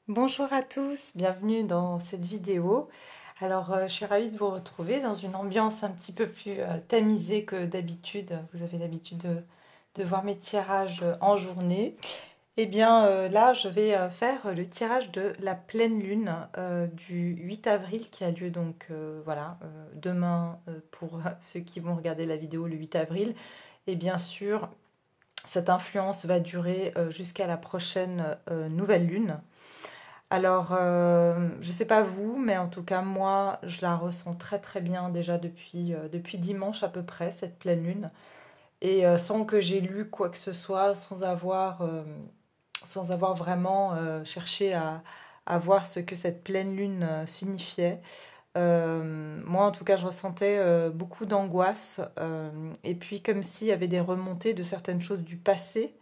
Bonjour à tous, bienvenue dans cette vidéo. Alors, je suis ravie de vous retrouver dans une ambiance un petit peu plus tamisée que d'habitude. Vous avez l'habitude de voir mes tirages en journée. Eh bien, là, je vais faire le tirage de la pleine lune du 8 avril qui a lieu donc, voilà, demain pour ceux qui vont regarder la vidéo le 8 avril. Et bien sûr, cette influence va durer jusqu'à la prochaine nouvelle lune. Alors, je ne sais pas vous, mais en tout cas, moi, je la ressens très très bien déjà depuis dimanche à peu près, cette pleine lune. Et sans que j'ai lu quoi que ce soit, sans avoir vraiment cherché à voir ce que cette pleine lune signifiait. Moi, en tout cas, je ressentais beaucoup d'angoisse. Et puis, comme s'il y avait des remontées de certaines choses du passé,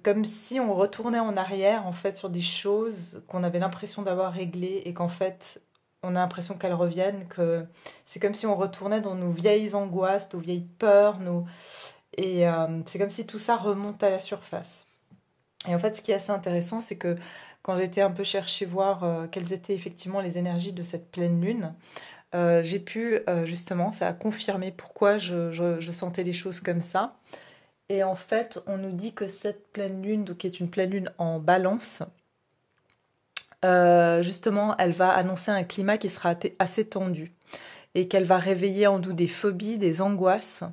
comme si on retournait en arrière en fait sur des choses qu'on avait l'impression d'avoir réglées et qu'en fait on a l'impression qu'elles reviennent, que c'est comme si on retournait dans nos vieilles angoisses, nos vieilles peurs, et c'est comme si tout ça remonte à la surface. Et en fait, ce qui est assez intéressant, c'est que quand j'étais un peu chercher voir quelles étaient effectivement les énergies de cette pleine lune, j'ai pu justement, ça a confirmé pourquoi je sentais les choses comme ça. Et en fait, on nous dit que cette pleine lune, donc qui est une pleine lune en balance, justement, elle va annoncer un climat qui sera assez tendu et qu'elle va réveiller en nous des phobies, des angoisses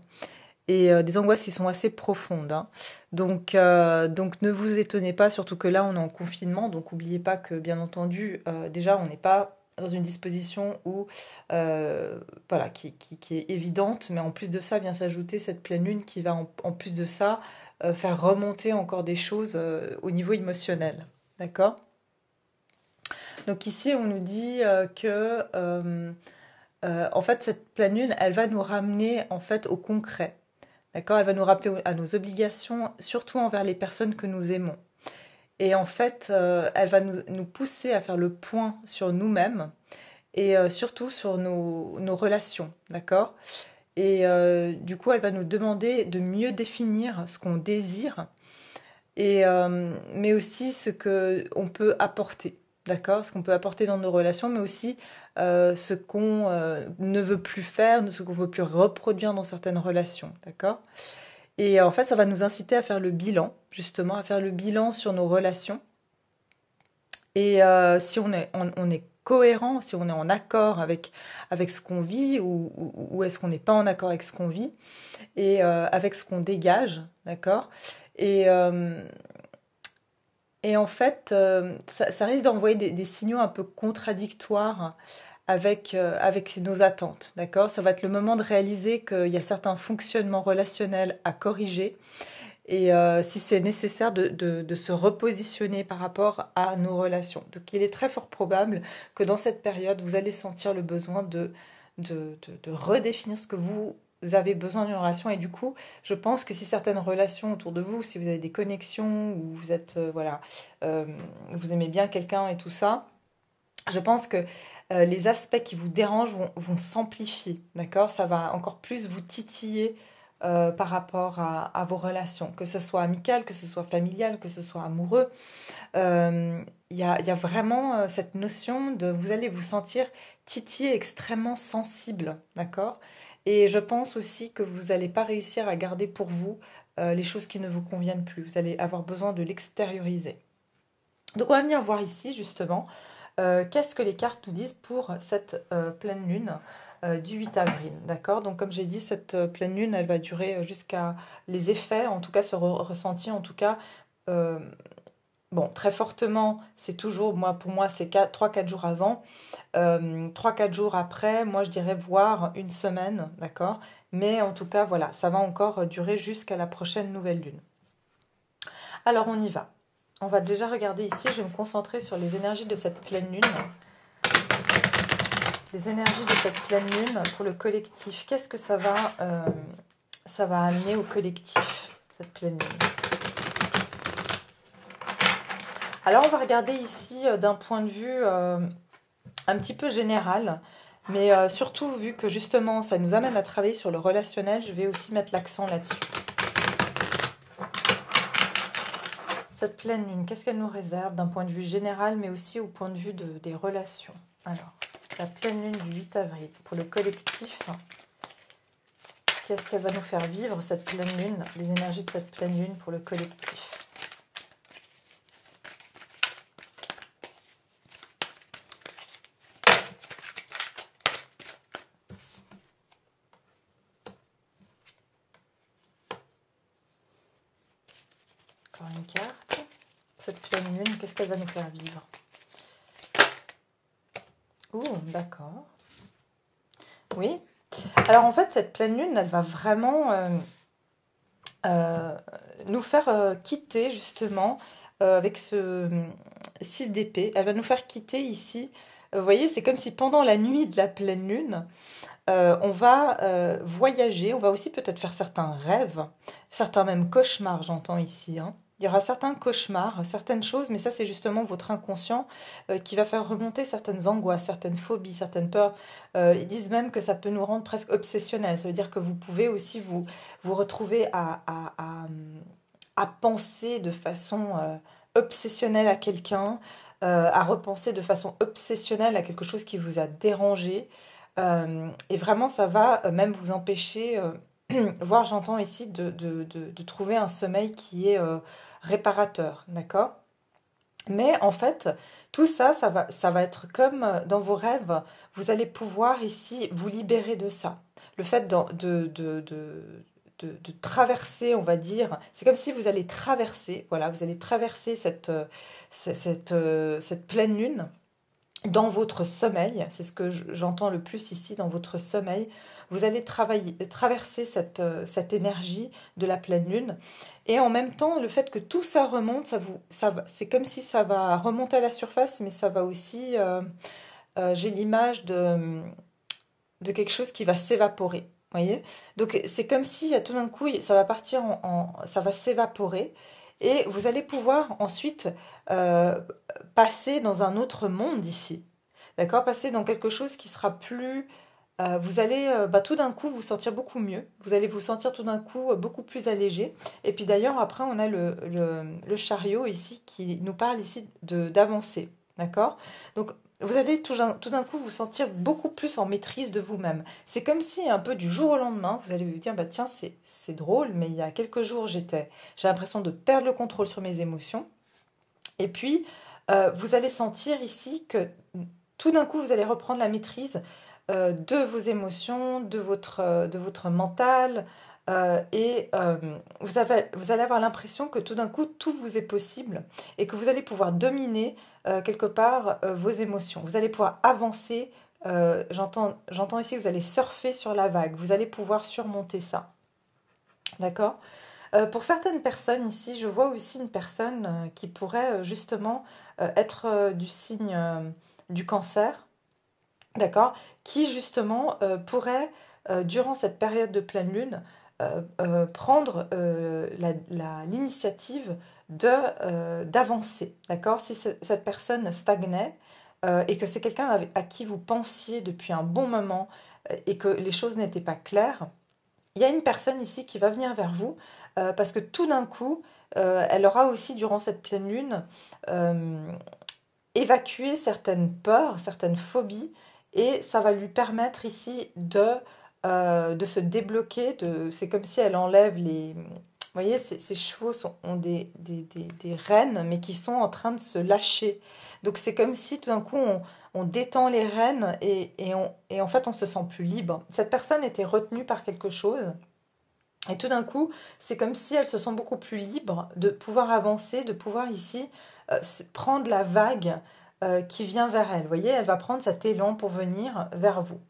et des angoisses qui sont assez profondes, hein. Donc ne vous étonnez pas, surtout que là on est en confinement, donc n'oubliez pas que bien entendu, déjà on n'est pas dans une disposition où, voilà, qui est évidente, mais en plus de ça vient s'ajouter cette pleine lune qui va en plus de ça faire remonter encore des choses au niveau émotionnel. D'accord? Donc ici on nous dit en fait cette pleine lune elle va nous ramener en fait au concret. D'accord? Elle va nous rappeler à nos obligations, surtout envers les personnes que nous aimons. Et en fait, elle va nous pousser à faire le point sur nous-mêmes et surtout sur nos relations. D'accord? Et du coup, elle va nous demander de mieux définir ce qu'on désire, mais aussi ce qu'on peut apporter. D'accord? Ce qu'on peut apporter dans nos relations, mais aussi ce qu'on ne veut plus faire, ce qu'on ne veut plus reproduire dans certaines relations. D'accord? Et en fait, ça va nous inciter à faire le bilan, justement, à faire le bilan sur nos relations. Et si on est cohérent, si on est en accord avec ce qu'on vit, ou est-ce qu'on n'est pas en accord avec ce qu'on vit, et avec ce qu'on dégage, d'accord? Et, euh, et en fait, ça risque d'envoyer des signaux un peu contradictoires avec nos attentes, d'accord? Ça va être le moment de réaliser qu'il y a certains fonctionnements relationnels à corriger et si c'est nécessaire de se repositionner par rapport à nos relations. Donc il est très fort probable que dans cette période, vous allez sentir le besoin de redéfinir ce que vous avez besoin d'une relation. Et du coup, je pense que si certaines relations autour de vous, si vous avez des connexions, ou vous êtes, voilà, euh, vous aimez bien quelqu'un et tout ça, je pense que les aspects qui vous dérangent vont s'amplifier, d'accord? Ça va encore plus vous titiller par rapport à vos relations, que ce soit amical, que ce soit familial, que ce soit amoureux. Il y a vraiment cette notion de vous allez vous sentir titillé, extrêmement sensible, d'accord? Et je pense aussi que vous n'allez pas réussir à garder pour vous les choses qui ne vous conviennent plus. Vous allez avoir besoin de l'extérioriser. Donc on va venir voir ici justement qu'est-ce que les cartes nous disent pour cette pleine lune du 8 avril. D'accord? Donc comme j'ai dit, cette pleine lune, elle va durer jusqu'à les effets, en tout cas se ressentir, en tout cas, euh, bon, très fortement, c'est toujours, moi, pour moi, c'est 3-4 jours avant. 3-4 jours après, moi je dirais voire une semaine, d'accord? Mais en tout cas, voilà, ça va encore durer jusqu'à la prochaine nouvelle lune. Alors on y va. On va déjà regarder ici, je vais me concentrer sur les énergies de cette pleine lune. Les énergies de cette pleine lune pour le collectif. Qu'est-ce que ça va amener au collectif, cette pleine lune? Alors on va regarder ici d'un point de vue un petit peu général, mais surtout vu que justement ça nous amène à travailler sur le relationnel, je vais aussi mettre l'accent là-dessus. Cette pleine lune, qu'est-ce qu'elle nous réserve d'un point de vue général, mais aussi au point de vue des relations? Alors, la pleine lune du 8 avril, pour le collectif, qu'est-ce qu'elle va nous faire vivre, cette pleine lune, les énergies de cette pleine lune pour le collectif? Encore une carte. Cette pleine lune, qu'est-ce qu'elle va nous faire vivre? Oh, d'accord. Oui. Alors en fait, cette pleine lune, elle va vraiment nous faire quitter justement avec ce 6 d'épée. Elle va nous faire quitter ici. Vous voyez, c'est comme si pendant la nuit de la pleine lune, on va voyager, on va aussi peut-être faire certains rêves, certains même cauchemars, j'entends ici, hein. Il y aura certains cauchemars, certaines choses, mais ça c'est justement votre inconscient qui va faire remonter certaines angoisses, certaines phobies, certaines peurs. Ils disent même que ça peut nous rendre presque obsessionnels. Ça veut dire que vous pouvez aussi vous retrouver à penser de façon obsessionnelle à quelqu'un, à repenser de façon obsessionnelle à quelque chose qui vous a dérangé. Et vraiment, ça va même vous empêcher, voire j'entends ici, de trouver un sommeil qui est réparateur, d'accord? Mais en fait, tout ça, ça va être comme dans vos rêves, vous allez pouvoir ici vous libérer de ça. Le fait de traverser, on va dire, c'est comme si vous allez traverser, voilà, vous allez traverser cette pleine lune dans votre sommeil, c'est ce que j'entends le plus ici, dans votre sommeil, vous allez traverser cette énergie de la pleine lune. Et en même temps, le fait que tout ça remonte, c'est comme si ça va remonter à la surface, mais ça va aussi, j'ai l'image de quelque chose qui va s'évaporer. Voyez? Donc c'est comme si tout d'un coup, ça va partir ça va s'évaporer. Et vous allez pouvoir ensuite euh, passer dans un autre monde ici. D'accord? Passer dans quelque chose qui sera plus... vous allez tout d'un coup vous sentir beaucoup mieux. Vous allez vous sentir tout d'un coup beaucoup plus allégé. Et puis d'ailleurs, après, on a le chariot ici qui nous parle ici d'avancer. D'accord? Donc, vous allez tout d'un coup vous sentir beaucoup plus en maîtrise de vous-même. C'est comme si un peu du jour au lendemain, vous allez vous dire, bah tiens, c'est drôle, mais il y a quelques jours, j'ai l'impression de perdre le contrôle sur mes émotions. Et puis, vous allez sentir ici que tout d'un coup, vous allez reprendre la maîtrise de vos émotions, de votre mental, et vous allez avoir l'impression que tout d'un coup, tout vous est possible et que vous allez pouvoir dominer quelque part vos émotions. Vous allez pouvoir avancer. J'entends ici que vous allez surfer sur la vague. Vous allez pouvoir surmonter ça. D'accord? Pour certaines personnes ici, je vois aussi une personne qui pourrait justement être du signe du cancer, d'accord? Qui justement pourrait, durant cette période de pleine lune, prendre l'initiative d'avancer, d'accord? Si cette personne stagnait et que c'est quelqu'un à qui vous pensiez depuis un bon moment et que les choses n'étaient pas claires, il y a une personne ici qui va venir vers vous parce que tout d'un coup, elle aura aussi, durant cette pleine lune, euh, évacué certaines peurs, certaines phobies, et ça va lui permettre ici de se débloquer. C'est comme si elle enlève les... Vous voyez, ces chevaux ont des rênes, mais qui sont en train de se lâcher. Donc c'est comme si tout d'un coup, on détend les rênes et en fait, on se sent plus libre. Cette personne était retenue par quelque chose. Et tout d'un coup, c'est comme si elle se sent beaucoup plus libre de pouvoir avancer, de pouvoir ici prendre la vague qui vient vers elle. Vous voyez, elle va prendre cet élan pour venir vers vous.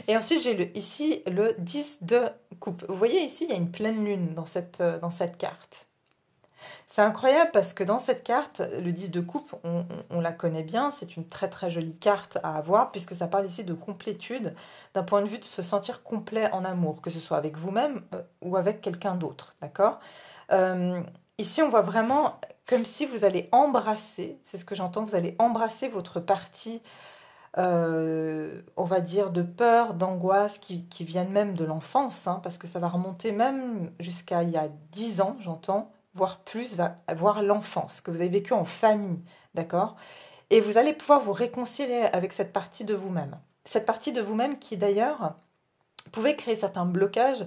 Et ensuite, j'ai ici le 10 de coupe. Vous voyez, ici, il y a une pleine lune dans cette carte. C'est incroyable parce que dans cette carte, le 10 de coupe, on la connaît bien, c'est une très très jolie carte à avoir puisque ça parle ici de complétude, d'un point de vue de se sentir complet en amour, que ce soit avec vous-même ou avec quelqu'un d'autre, d'accord? Ici, on voit vraiment comme si vous allez embrasser, c'est ce que j'entends, vous allez embrasser votre partie, on va dire, de peur, d'angoisse qui viennent même de l'enfance, hein, parce que ça va remonter même jusqu'à il y a 10 ans, j'entends, voire plus, va voir l'enfance que vous avez vécue en famille, d'accord? Et vous allez pouvoir vous réconcilier avec cette partie de vous-même. Cette partie de vous-même qui d'ailleurs pouvait créer certains blocages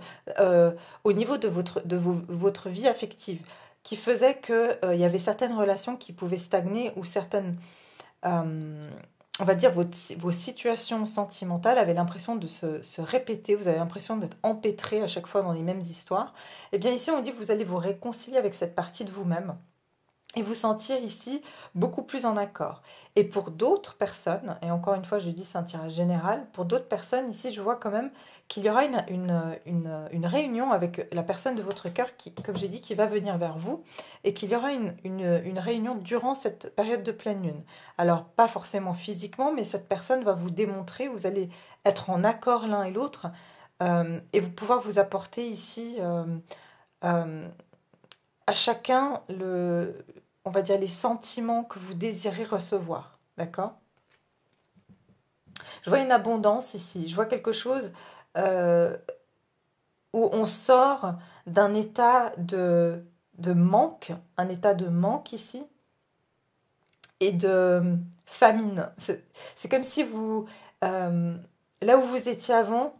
au niveau de votre vie affective, qui faisait qu'il y avait certaines relations qui pouvaient stagner ou certaines, on va dire, vos situations sentimentales avaient l'impression de se répéter, vous avez l'impression d'être empêtré à chaque fois dans les mêmes histoires. Et bien ici, on dit que vous allez vous réconcilier avec cette partie de vous-même et vous sentir ici beaucoup plus en accord. Et pour d'autres personnes, et encore une fois je dis c'est un tirage général, pour d'autres personnes ici je vois quand même qu'il y aura une réunion avec la personne de votre cœur qui, comme j'ai dit, qui va venir vers vous, et qu'il y aura une réunion durant cette période de pleine lune. Alors pas forcément physiquement, mais cette personne va vous démontrer, vous allez être en accord l'un et l'autre, et vous pouvoir vous apporter ici à chacun on va dire les sentiments que vous désirez recevoir, d'accord? Je vois une abondance ici, je vois quelque chose où on sort d'un état de manque, un état de manque ici, et de famine. C'est comme si vous, là où vous étiez avant,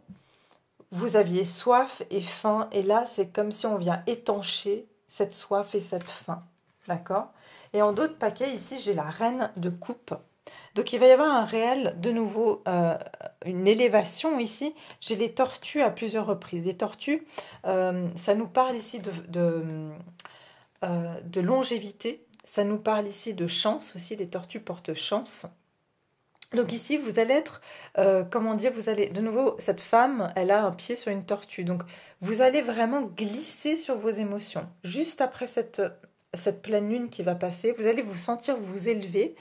vous aviez soif et faim, et là c'est comme si on vient étancher cette soif et cette faim, d'accord? Et en d'autres paquets, ici, j'ai la reine de coupe. Donc, il va y avoir un réel, de nouveau, une élévation ici. J'ai les tortues à plusieurs reprises. Les tortues, ça nous parle ici de longévité. Ça nous parle ici de chance aussi. Les tortues portent chance. Donc ici, vous allez être, comment dire, vous allez, de nouveau, cette femme, elle a un pied sur une tortue. Donc, vous allez vraiment glisser sur vos émotions. Juste après cette pleine lune qui va passer, vous allez vous sentir vous élever.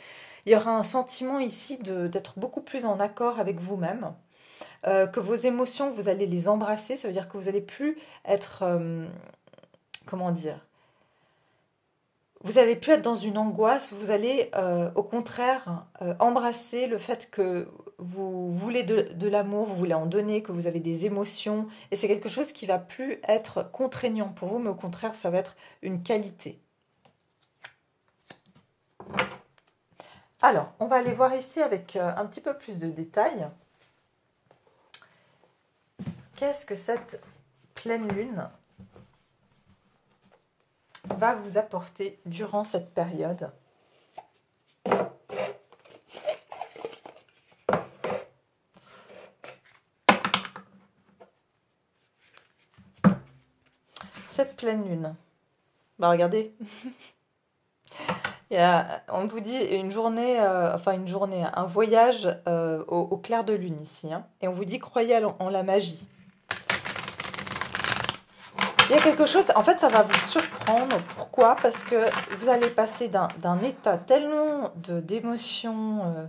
Il y aura un sentiment ici d'être beaucoup plus en accord avec vous-même, que vos émotions, vous allez les embrasser. Ça veut dire que vous n'allez plus être, comment dire, vous n'allez plus être dans une angoisse, vous allez au contraire embrasser le fait que vous voulez de l'amour, vous voulez en donner, que vous avez des émotions. Et c'est quelque chose qui va plus être contraignant pour vous, mais au contraire, ça va être une qualité. Alors, on va aller voir ici avec un petit peu plus de détails. Qu'est-ce que cette pleine lune va vous apporter durant cette période? Cette pleine lune. Bah regardez. On vous dit une journée, un voyage au clair de lune ici. Hein, et on vous dit croyez en la magie. Il y a quelque chose, en fait ça va vous surprendre. Pourquoi? Parce que vous allez passer d'un état tellement d'émotion.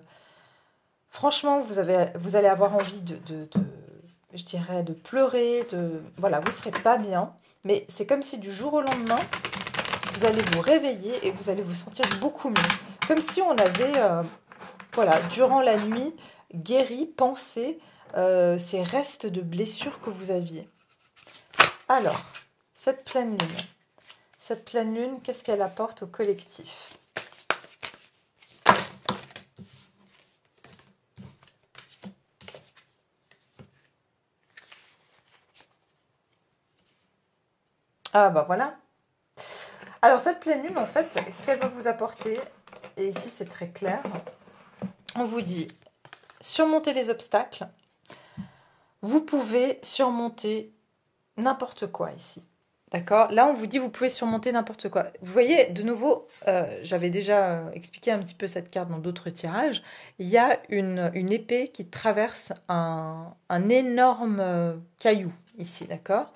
Franchement, vous allez avoir envie je dirais, de pleurer. Voilà, vous ne serez pas bien. Mais c'est comme si du jour au lendemain, vous allez vous réveiller et vous allez vous sentir beaucoup mieux. Comme si on avait, voilà, durant la nuit, guéri, pansé ces restes de blessures que vous aviez. Alors, cette pleine lune, qu'est-ce qu'elle apporte au collectif? Ah bah voilà. Alors cette pleine lune, en fait, ce qu'elle va vous apporter, et ici c'est très clair, on vous dit surmonter les obstacles. Vous pouvez surmonter n'importe quoi ici. D'accord? Là, on vous dit vous pouvez surmonter n'importe quoi. Vous voyez, de nouveau, j'avais déjà expliqué un petit peu cette carte dans d'autres tirages. Il y a une épée qui traverse un énorme caillou ici, d'accord?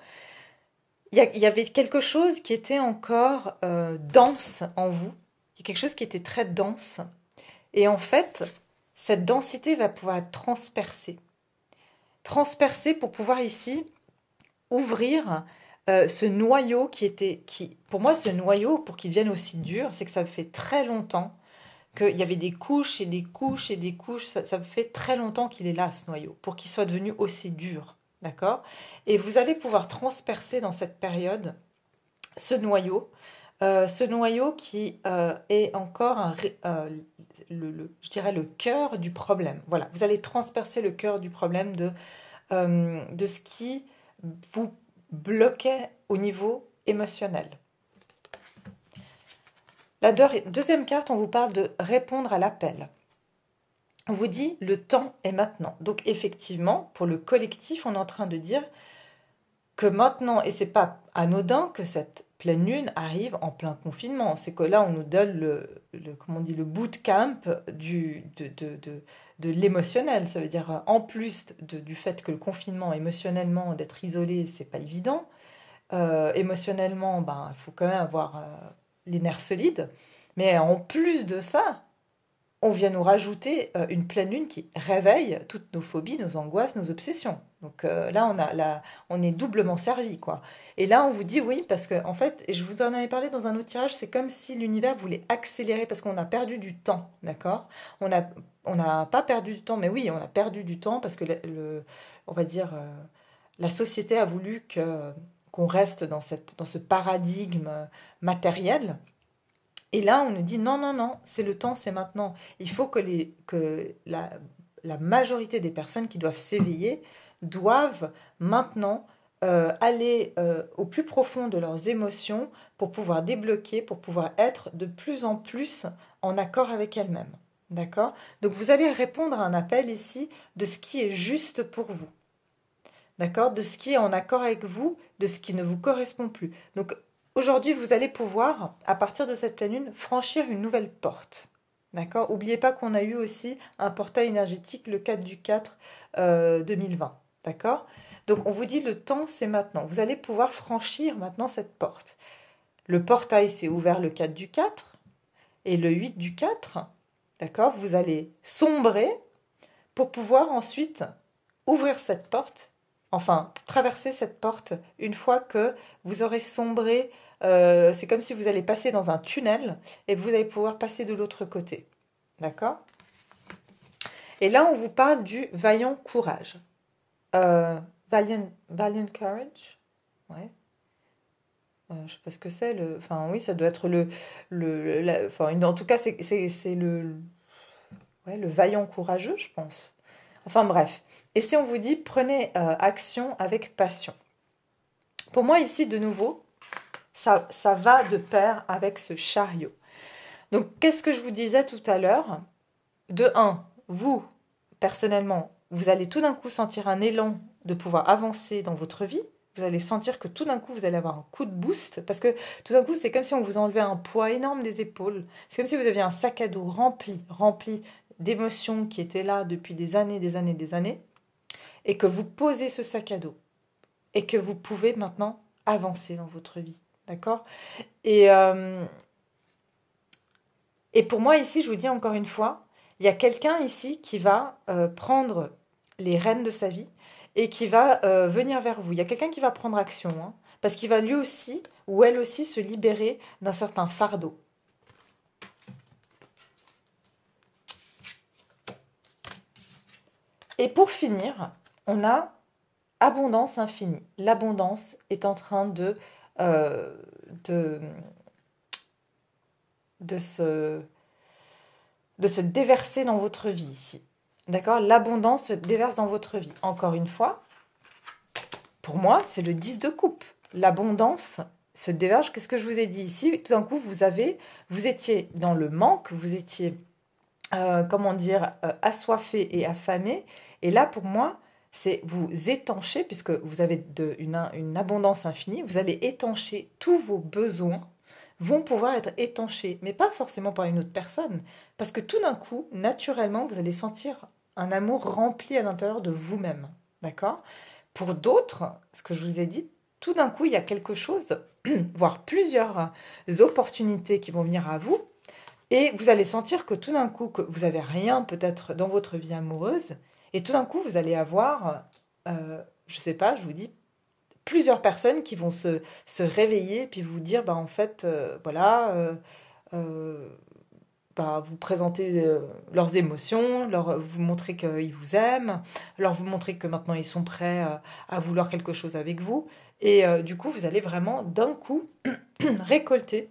Il y avait quelque chose qui était encore dense en vous. Il y a quelque chose qui était très dense. Et en fait, cette densité va pouvoir être transpercée. Transpercée pour pouvoir ici ouvrir ce noyau pour moi, ce noyau, pour qu'il devienne aussi dur, c'est que ça fait très longtemps qu'il y avait des couches et des couches et des couches. Ça fait très longtemps qu'il est là, ce noyau, pour qu'il soit devenu aussi dur. D'accord? Et vous allez pouvoir transpercer dans cette période ce noyau ce noyau qui est encore je dirais le cœur du problème. Voilà, vous allez transpercer le cœur du problème de ce qui vous bloquait au niveau émotionnel. La deuxième carte, on vous parle de répondre à l'appel. On vous dit le temps est maintenant. Donc effectivement, pour le collectif, on est en train de dire que maintenant, et c'est pas anodin que cette pleine lune arrive en plein confinement, c'est que là on nous donne comment on dit, le bootcamp de l'émotionnel. Ça veut dire en plus du fait que le confinement émotionnellement, d'être isolé, c'est pas évident. Émotionnellement, ben, il faut quand même avoir les nerfs solides. Mais en plus de ça, on vient nous rajouter une pleine lune qui réveille toutes nos phobies, nos angoisses, nos obsessions. Donc là, on est doublement servi, quoi. Et là, on vous dit oui, parce que en fait, et je vous en avais parlé dans un autre tirage, c'est comme si l'univers voulait accélérer, parce qu'on a perdu du temps, d'accord? On n'a pas perdu du temps, mais oui, on a perdu du temps, parce que on va dire, la société a voulu qu'on reste dans ce paradigme matériel. Et là, on nous dit non, non, non, c'est le temps, c'est maintenant. Il faut que la majorité des personnes qui doivent s'éveiller doivent maintenant aller au plus profond de leurs émotions pour pouvoir débloquer, pour pouvoir être de plus en plus en accord avec elles-mêmes. D'accord? Donc vous allez répondre à un appel ici de ce qui est juste pour vous. D'accord? De ce qui est en accord avec vous, de ce qui ne vous correspond plus. Donc aujourd'hui, vous allez pouvoir, à partir de cette pleine lune, franchir une nouvelle porte. D'accord? N'oubliez pas qu'on a eu aussi un portail énergétique le 4 du 4 2020. D'accord? Donc on vous dit le temps, c'est maintenant. Vous allez pouvoir franchir maintenant cette porte. Le portail s'est ouvert le 4 du 4 et le 8 du 4. D'accord? Vous allez sombrer pour pouvoir ensuite ouvrir cette porte, enfin traverser cette porte une fois que vous aurez sombré. C'est comme si vous allez passer dans un tunnel et vous allez pouvoir passer de l'autre côté. D'accord? Et là, on vous parle du vaillant courage. Valiant courage? Ouais. Je ne sais pas ce que c'est. Enfin, oui, ça doit être enfin, en tout cas, c'est le vaillant courageux, je pense. Enfin, bref. Et si on vous dit, prenez action avec passion. Pour moi, ici, de nouveau, ça va de pair avec ce chariot. Donc, qu'est-ce que je vous disais tout à l'heure? De un, vous, personnellement, vous allez tout d'un coup sentir un élan de pouvoir avancer dans votre vie. Vous allez sentir que tout d'un coup, vous allez avoir un coup de boost. Parce que tout d'un coup, c'est comme si on vous enlevait un poids énorme des épaules. C'est comme si vous aviez un sac à dos rempli d'émotions qui étaient là depuis des années, des années, des années. Et que vous posez ce sac à dos. Et que vous pouvez maintenant avancer dans votre vie. D'accord? Et pour moi, ici, je vous dis encore une fois, il y a quelqu'un ici qui va prendre les rênes de sa vie et qui va venir vers vous. Il y a quelqu'un qui va prendre action, hein, parce qu'il va lui aussi, ou elle aussi, se libérer d'un certain fardeau. Et pour finir, on a abondance infinie. L'abondance est en train de se déverser dans votre vie ici. D'accord? L'abondance se déverse dans votre vie. Encore une fois, pour moi, c'est le 10 de coupe. L'abondance se déverse. Qu'est-ce que je vous ai dit ici? Tout d'un coup, vous étiez dans le manque, vous étiez, assoiffé et affamé. Et là, pour moi, c'est vous étancher, puisque vous avez une abondance infinie, vous allez étancher tous vos besoins vont pouvoir être étanchés, mais pas forcément par une autre personne, parce que tout d'un coup, naturellement, vous allez sentir un amour rempli à l'intérieur de vous-même, d'accord? Pour d'autres, ce que je vous ai dit, tout d'un coup, il y a quelque chose, voire plusieurs opportunités qui vont venir à vous, et vous allez sentir que tout d'un coup, que vous n'avez rien peut-être dans votre vie amoureuse, et tout d'un coup, vous allez avoir, je sais pas, je vous dis, plusieurs personnes qui vont se réveiller et puis vous dire, bah, en fait, vous présenter leurs émotions, vous montrer qu'ils vous aiment, leur vous montrer que maintenant ils sont prêts à vouloir quelque chose avec vous. Et du coup, vous allez vraiment d'un coup récolter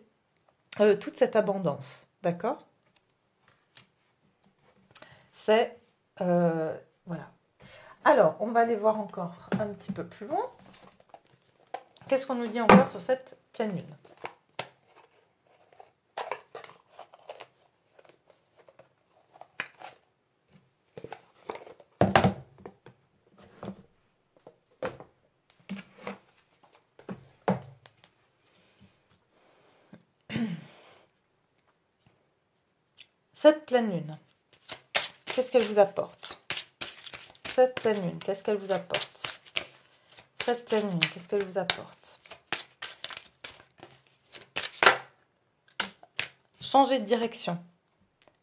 toute cette abondance, d'accord? C'est... voilà. Alors, on va aller voir encore un petit peu plus loin. Qu'est-ce qu'on nous dit encore sur cette pleine lune? Cette pleine lune, qu'est-ce qu'elle vous apporte? Cette pleine lune, qu'est-ce qu'elle vous apporte? Cette pleine lune, qu'est-ce qu'elle vous apporte? Changer de direction.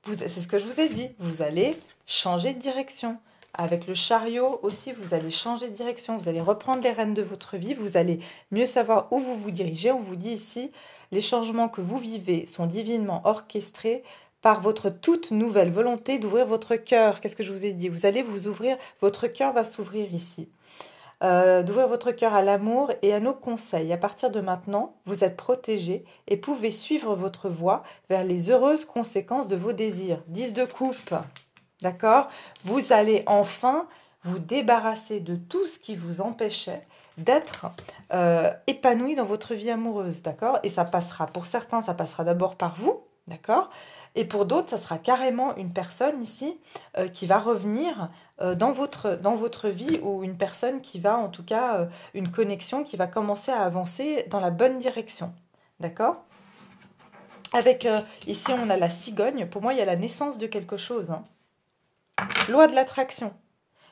C'est ce que je vous ai dit. Vous allez changer de direction. Avec le chariot aussi, vous allez changer de direction. Vous allez reprendre les rênes de votre vie. Vous allez mieux savoir où vous vous dirigez. On vous dit ici, les changements que vous vivez sont divinement orchestrés par votre toute nouvelle volonté d'ouvrir votre cœur. Qu'est-ce que je vous ai dit? Vous allez vous ouvrir, votre cœur va s'ouvrir ici. D'ouvrir votre cœur à l'amour et à nos conseils. À partir de maintenant, vous êtes protégé et pouvez suivre votre voie vers les heureuses conséquences de vos désirs. 10 de coupe, d'accord? Vous allez enfin vous débarrasser de tout ce qui vous empêchait d'être épanoui dans votre vie amoureuse, d'accord? Et ça passera, pour certains, ça passera d'abord par vous, d'accord? Et pour d'autres, ça sera carrément une personne ici qui va revenir dans votre vie, ou une personne qui va, en tout cas, une connexion qui va commencer à avancer dans la bonne direction. D'accord? Avec, ici, on a la cigogne. Pour moi, il y a la naissance de quelque chose. Hein. Loi de l'attraction.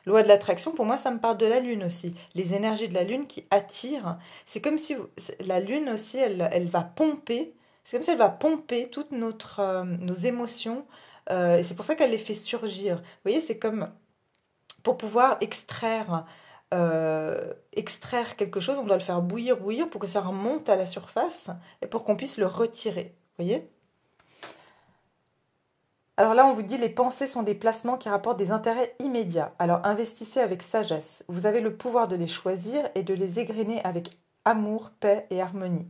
Loi de l'attraction, pour moi, ça me parle de la Lune aussi. Les énergies de la Lune qui attirent. C'est comme si la Lune aussi, elle va pomper. C'est comme si elle va pomper toutes nos émotions. Et c'est pour ça qu'elle les fait surgir. Vous voyez, c'est comme pour pouvoir extraire quelque chose, on doit le faire bouillir pour que ça remonte à la surface et pour qu'on puisse le retirer. Vous voyez ? Alors là, on vous dit les pensées sont des placements qui rapportent des intérêts immédiats. Alors investissez avec sagesse. Vous avez le pouvoir de les choisir et de les égrener avec amour, paix et harmonie.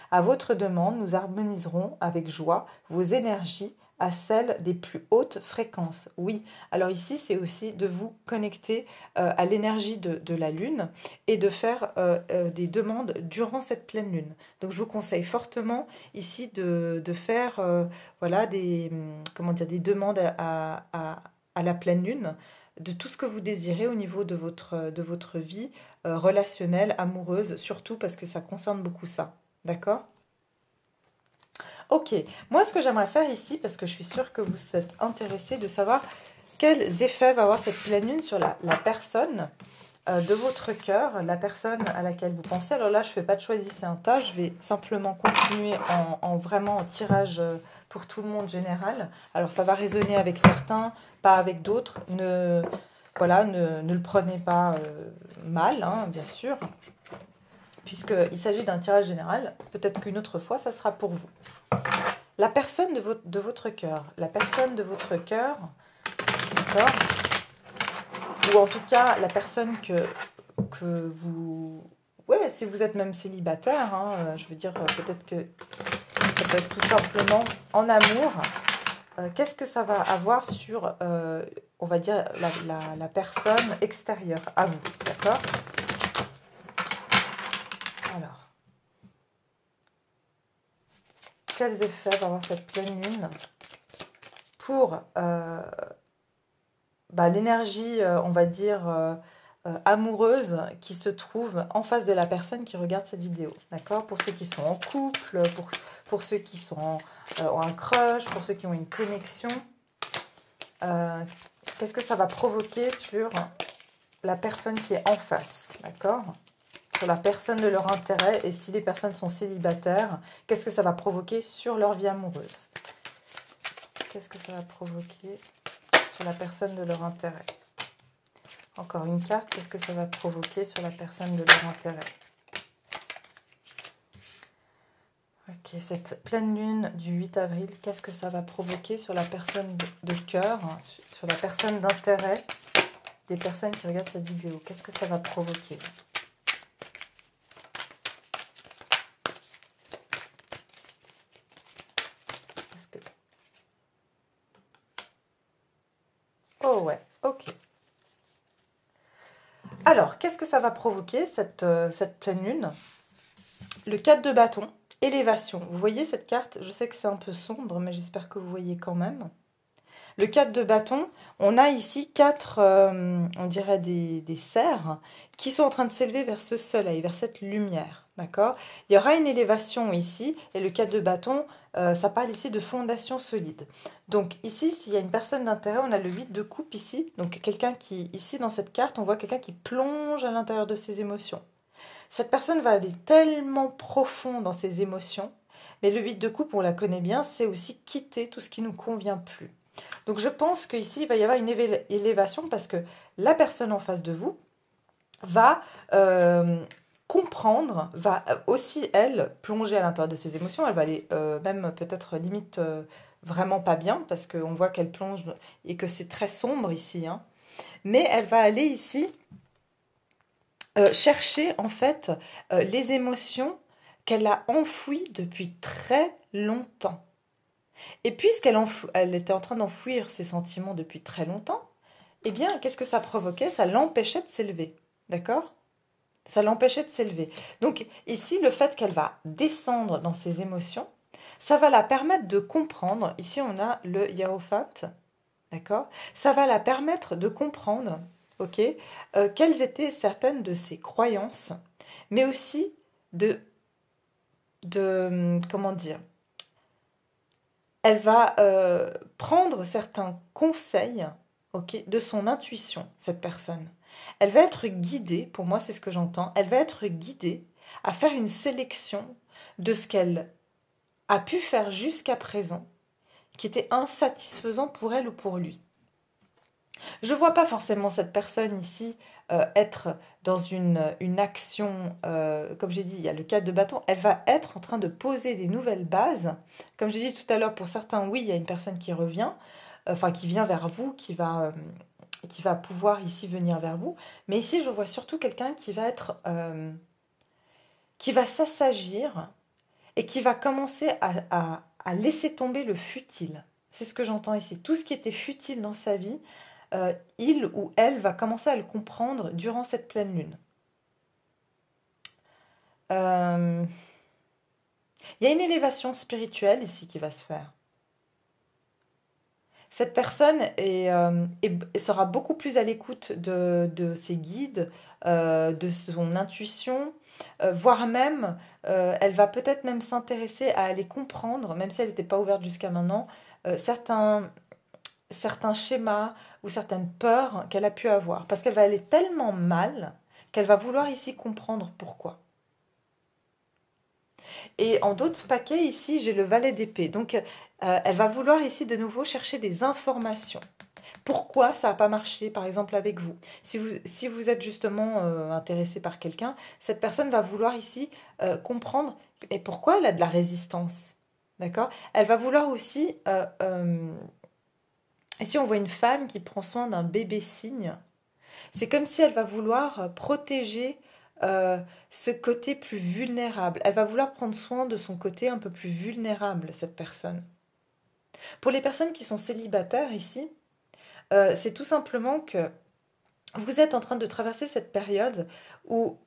À votre demande, nous harmoniserons avec joie vos énergies à celles des plus hautes fréquences. Oui, alors ici, c'est aussi de vous connecter à l'énergie de la Lune et de faire des demandes durant cette pleine Lune. Donc, je vous conseille fortement ici de faire voilà, des demandes à la pleine Lune, de tout ce que vous désirez au niveau de votre vie relationnelle, amoureuse, surtout parce que ça concerne beaucoup ça. D'accord ? Ok, moi ce que j'aimerais faire ici, parce que je suis sûre que vous êtes intéressés de savoir quels effets va avoir cette pleine lune sur la personne de votre cœur, la personne à laquelle vous pensez. Alors là, je ne fais pas de choisissez un tas, je vais simplement continuer vraiment en tirage pour tout le monde général. Alors ça va résonner avec certains, pas avec d'autres. Ne le prenez pas mal, hein, bien sûr. Puisqu'il s'agit d'un tirage général, peut-être qu'une autre fois, ça sera pour vous. La personne de votre cœur. La personne de votre cœur, d'accord ? Ou en tout cas, la personne que vous... Ouais, si vous êtes même célibataire, hein, je veux dire, peut-être que ça peut être tout simplement en amour. Qu'est-ce que ça va avoir sur, on va dire, la personne extérieure à vous, d'accord ? Alors, quels effets va avoir cette pleine lune pour l'énergie, on va dire, amoureuse qui se trouve en face de la personne qui regarde cette vidéo. D'accord ? Pour ceux qui sont en couple, pour ceux qui ont un crush, pour ceux qui ont une connexion. Qu'est-ce que ça va provoquer sur la personne qui est en face ? D'accord ? Sur la personne de leur intérêt, et si les personnes sont célibataires, qu'est-ce que ça va provoquer sur leur vie amoureuse? Qu'est-ce que ça va provoquer sur la personne de leur intérêt? Encore une carte, qu'est-ce que ça va provoquer sur la personne de leur intérêt? Ok, cette pleine lune du 8 avril, qu'est-ce que ça va provoquer sur la personne de cœur, sur la personne d'intérêt des personnes qui regardent cette vidéo? Qu'est-ce que ça va provoquer? Oh ouais, ok. Alors, qu'est-ce que ça va provoquer, cette pleine lune? Le 4 de bâton, élévation. Vous voyez cette carte? Je sais que c'est un peu sombre, mais j'espère que vous voyez quand même. Le 4 de bâton, on a ici 4, on dirait des cerfs, qui sont en train de s'élever vers ce soleil, vers cette lumière. D'accord? Il y aura une élévation ici, et le 4 de bâton, ça parle ici de fondation solide. Donc ici, s'il y a une personne d'intérêt, on a le 8 de coupe ici. Donc quelqu'un qui, ici dans cette carte, on voit quelqu'un qui plonge à l'intérieur de ses émotions. Cette personne va aller tellement profond dans ses émotions, mais le 8 de coupe, on la connaît bien, c'est aussi quitter tout ce qui ne nous convient plus. Donc je pense qu'ici, il va y avoir une élévation parce que la personne en face de vous va comprendre, va aussi, elle, plonger à l'intérieur de ses émotions. Elle va aller même peut-être limite vraiment pas bien parce qu'on voit qu'elle plonge et que c'est très sombre ici. Hein. Mais elle va aller ici chercher en fait les émotions qu'elle a enfouies depuis très longtemps. Et puisqu'elle elle était en train d'enfouir ses sentiments depuis très longtemps, eh bien, qu'est-ce que ça provoquait? Ça l'empêchait de s'élever. D'accord? Ça l'empêchait de s'élever. Donc ici, le fait qu'elle va descendre dans ses émotions, ça va la permettre de comprendre. Ici, on a le hiérophant. D'accord? Ça va la permettre de comprendre, ok, quelles étaient certaines de ses croyances, mais aussi comment dire, elle va prendre certains conseils, ok, de son intuition, cette personne. Elle va être guidée, pour moi c'est ce que j'entends, elle va être guidée à faire une sélection de ce qu'elle a pu faire jusqu'à présent, qui était insatisfaisant pour elle ou pour lui. Je ne vois pas forcément cette personne ici être dans une action, comme j'ai dit, il y a le 4 de bâton, elle va être en train de poser des nouvelles bases. Comme j'ai dit tout à l'heure, pour certains, oui, il y a une personne qui revient, enfin qui vient vers vous, qui va pouvoir ici venir vers vous. Mais ici, je vois surtout quelqu'un qui va être, qui va s'assagir et qui va commencer à laisser tomber le futile. C'est ce que j'entends ici. Tout ce qui était futile dans sa vie, il ou elle va commencer à le comprendre durant cette pleine lune. Il y a une élévation spirituelle ici qui va se faire. Cette personne sera beaucoup plus à l'écoute de ses guides, de son intuition, voire même, elle va peut-être même s'intéresser à aller comprendre, même si elle n'était pas ouverte jusqu'à maintenant, certains schémas ou certaines peurs qu'elle a pu avoir. Parce qu'elle va aller tellement mal qu'elle va vouloir ici comprendre pourquoi. Et en d'autres paquets, ici, j'ai le valet d'épée. Donc, elle va vouloir ici de nouveau chercher des informations. Pourquoi ça n'a pas marché, par exemple, avec vous? Si vous êtes justement intéressé par quelqu'un, cette personne va vouloir ici comprendre et pourquoi elle a de la résistance. D'accord? Elle va vouloir aussi... ici, on voit une femme qui prend soin d'un bébé cygne. C'est comme si elle va vouloir protéger ce côté plus vulnérable. Elle va vouloir prendre soin de son côté un peu plus vulnérable, cette personne. Pour les personnes qui sont célibataires ici, c'est tout simplement que vous êtes en train de traverser cette période où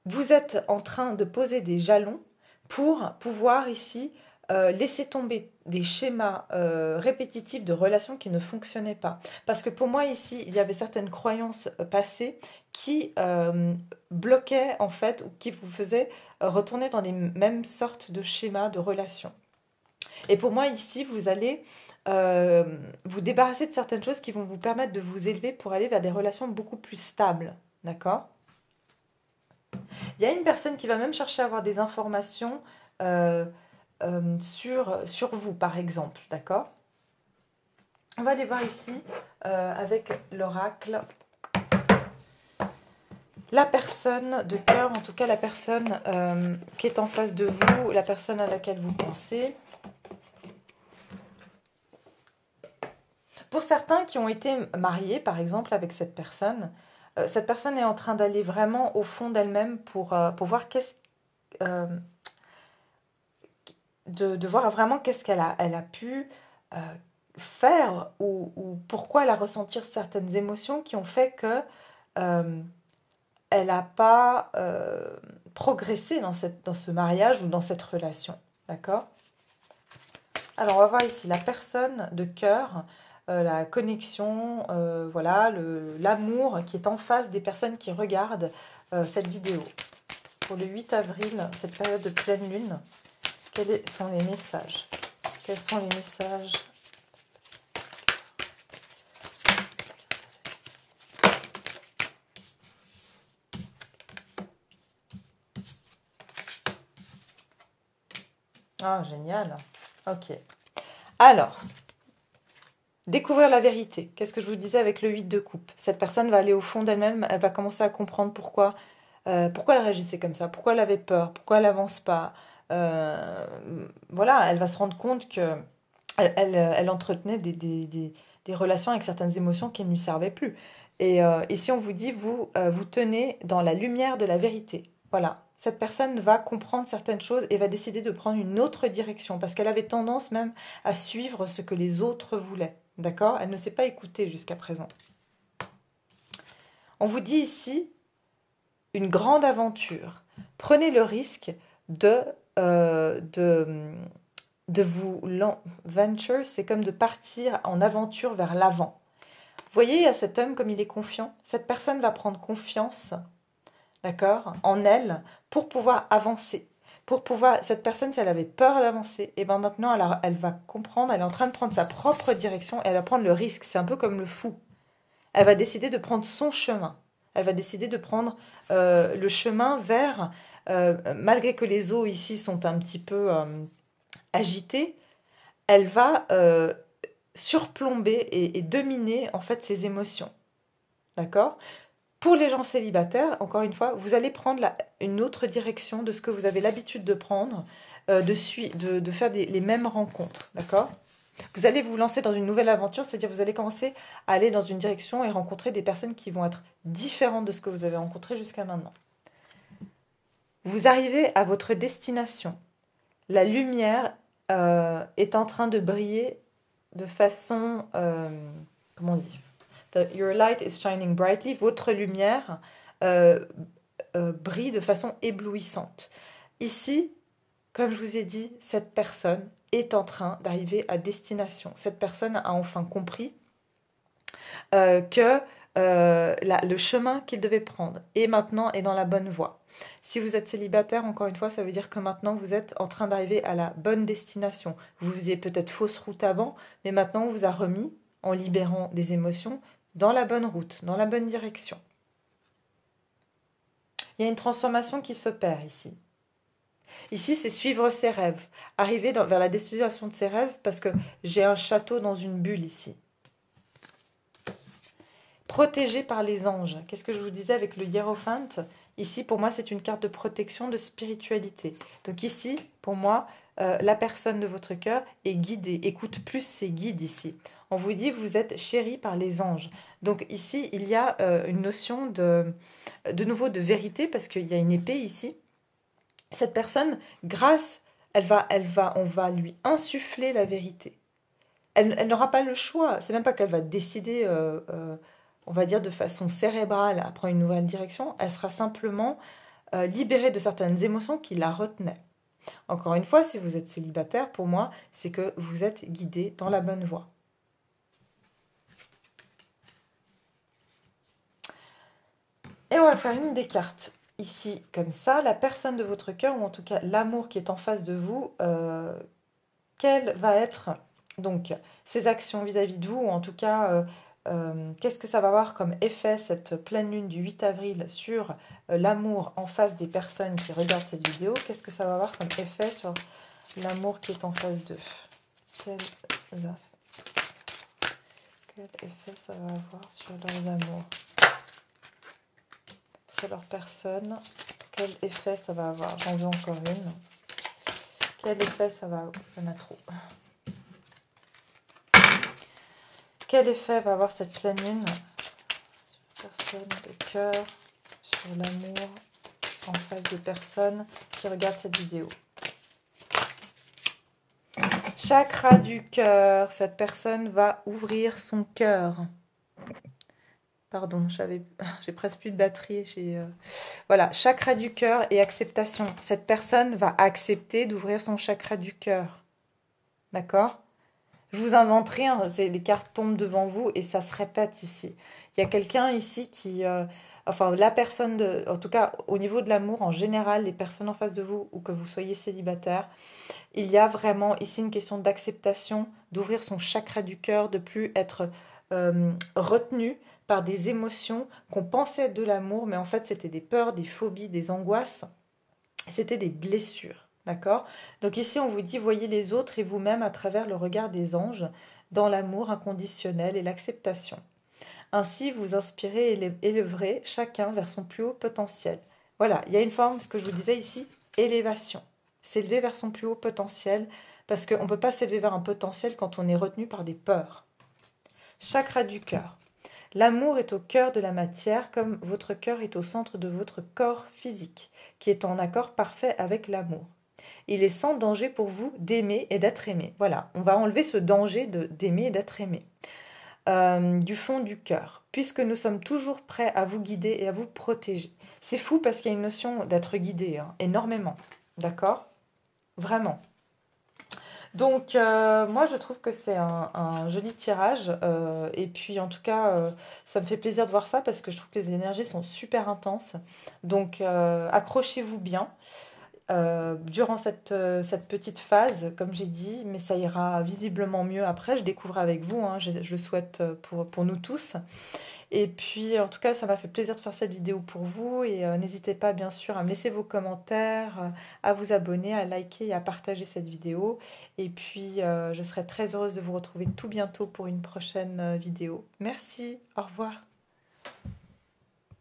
vous êtes en train de poser des jalons pour pouvoir ici laisser tomber des schémas répétitifs de relations qui ne fonctionnaient pas. Parce que pour moi ici, il y avait certaines croyances passées qui bloquaient en fait ou qui vous faisaient retourner dans les mêmes sortes de schémas de relations. Et pour moi ici, vous allez vous débarrasser de certaines choses qui vont vous permettre de vous élever pour aller vers des relations beaucoup plus stables. D'accord? Il y a une personne qui va même chercher à avoir des informations sur vous, par exemple. D'accord? On va aller voir ici, avec l'oracle, la personne de cœur, en tout cas la personne qui est en face de vous, la personne à laquelle vous pensez. Pour certains qui ont été mariés, par exemple, avec cette personne est en train d'aller vraiment au fond d'elle-même pour voir de voir vraiment qu'est-ce qu'elle a pu faire ou pourquoi elle a ressenti certaines émotions qui ont fait que elle n'a pas progressé dans ce mariage ou dans cette relation. D'accord? Alors, on va voir ici la personne de cœur, la connexion, voilà, l'amour qui est en face des personnes qui regardent cette vidéo. Pour le 8 avril, cette période de pleine lune, quels sont les messages? Quels sont les messages? Ah, génial. Ok. Alors, découvrir la vérité. Qu'est-ce que je vous disais avec le 8 de coupe? Cette personne va aller au fond d'elle-même, elle va commencer à comprendre pourquoi elle réagissait comme ça, pourquoi elle avait peur, pourquoi elle n'avance pas. Voilà, elle va se rendre compte que elle entretenait des relations avec certaines émotions qui ne lui servaient plus. Et ici, on vous dit, vous tenez dans la lumière de la vérité. Voilà, cette personne va comprendre certaines choses et va décider de prendre une autre direction parce qu'elle avait tendance même à suivre ce que les autres voulaient. D'accord? Elle ne s'est pas écoutée jusqu'à présent. On vous dit ici une grande aventure. Prenez le risque de vous... Venture, c'est comme de partir en aventure vers l'avant. Vous voyez, à cet homme, comme il est confiant, cette personne va prendre confiance, d'accord, en elle, pour pouvoir avancer. Cette personne, si elle avait peur d'avancer, et bien maintenant, elle va comprendre, elle est en train de prendre sa propre direction, et elle va prendre le risque. C'est un peu comme le fou. Elle va décider de prendre son chemin. Elle va décider de prendre le chemin vers, malgré que les eaux ici sont un petit peu agitées, elle va surplomber et dominer en fait ses émotions. D'accord? Pour les gens célibataires, encore une fois, vous allez prendre une autre direction de ce que vous avez l'habitude de prendre, de faire les mêmes rencontres. D'accord? Vous allez vous lancer dans une nouvelle aventure, c'est-à-dire vous allez commencer à aller dans une direction et rencontrer des personnes qui vont être différentes de ce que vous avez rencontré jusqu'à maintenant. Vous arrivez à votre destination. La lumière est en train de briller de façon... comment on dit? Your light is shining brightly. Votre lumière brille de façon éblouissante. Ici, comme je vous ai dit, cette personne est en train d'arriver à destination. Cette personne a enfin compris que le chemin qu'il devait prendre est maintenant est dans la bonne voie. Si vous êtes célibataire, encore une fois, ça veut dire que maintenant vous êtes en train d'arriver à la bonne destination. Vous faisiez peut-être fausse route avant, mais maintenant on vous a remis, en libérant des émotions, dans la bonne route, dans la bonne direction. Il y a une transformation qui s'opère ici. Ici, c'est suivre ses rêves, arriver vers la destination de ses rêves, parce que j'ai un château dans une bulle ici. Protégé par les anges. Qu'est-ce que je vous disais avec le hiérophante? Ici, pour moi, c'est une carte de protection, de spiritualité. Donc ici, pour moi, la personne de votre cœur est guidée. Écoute plus ses guides ici. On vous dit, vous êtes chéri par les anges. Donc ici, il y a une notion de nouveau de vérité, parce qu'il y a une épée ici. Cette personne, on va lui insuffler la vérité. Elle n'aura pas le choix. C'est même pas qu'elle va décider, on va dire de façon cérébrale, à prendre une nouvelle direction. Elle sera simplement libérée de certaines émotions qui la retenaient. Encore une fois, si vous êtes célibataire, pour moi, c'est que vous êtes guidé dans la bonne voie. Et on va faire une des cartes. Ici, comme ça, la personne de votre cœur, ou en tout cas l'amour qui est en face de vous, quelle va être donc ses actions vis-à-vis de vous, ou en tout cas, qu'est-ce que ça va avoir comme effet, cette pleine lune du 8 avril, sur l'amour en face des personnes qui regardent cette vidéo? Qu'est-ce que ça va avoir comme effet sur l'amour qui est en face d'eux? Quel effet ça va avoir sur leurs amours? Sur leur personne, quel effet ça va avoir? J'en veux encore une. Quel effet ça va avoir? Il y en a trop. Quel effet va avoir cette pleine lune sur personne de cœur, sur l'amour en face des personnes qui regardent cette vidéo? Chakra du cœur. Cette personne va ouvrir son cœur. Pardon, j'ai presque plus de batterie. Voilà, chakra du cœur et acceptation. Cette personne va accepter d'ouvrir son chakra du cœur. D'accord? Je vous invente rien, les cartes tombent devant vous et ça se répète ici. Il y a quelqu'un ici qui... enfin, la personne, en tout cas au niveau de l'amour, en général, les personnes en face de vous ou que vous soyez célibataire, il y a vraiment ici une question d'acceptation, d'ouvrir son chakra du cœur, de plus être retenu par des émotions qu'on pensait être de l'amour, mais en fait c'était des peurs, des phobies, des angoisses, c'était des blessures. D'accord? Donc ici, on vous dit, voyez les autres et vous-même à travers le regard des anges, dans l'amour inconditionnel et l'acceptation. Ainsi, vous inspirez et élèverez chacun vers son plus haut potentiel. Voilà, il y a une forme, ce que je vous disais ici, élévation. S'élever vers son plus haut potentiel, parce qu'on ne peut pas s'élever vers un potentiel quand on est retenu par des peurs. Chakra du cœur. L'amour est au cœur de la matière, comme votre cœur est au centre de votre corps physique, qui est en accord parfait avec l'amour. Il est sans danger pour vous d'aimer et d'être aimé. Voilà, on va enlever ce danger d'aimer et d'être aimé. Du fond du cœur, puisque nous sommes toujours prêts à vous guider et à vous protéger. C'est fou parce qu'il y a une notion d'être guidé, hein, énormément. D'accord? Vraiment. Donc, moi, je trouve que c'est un joli tirage. Et puis, en tout cas, ça me fait plaisir de voir ça parce que je trouve que les énergies sont super intenses. Donc, accrochez-vous bien. Durant cette petite phase, comme j'ai dit, mais ça ira visiblement mieux après. Je découvre avec vous, hein, je le souhaite pour nous tous. Et puis, en tout cas, ça m'a fait plaisir de faire cette vidéo pour vous. Et n'hésitez pas, bien sûr, à me laisser vos commentaires, à vous abonner, à liker et à partager cette vidéo. Et puis, je serai très heureuse de vous retrouver tout bientôt pour une prochaine vidéo. Merci, au revoir.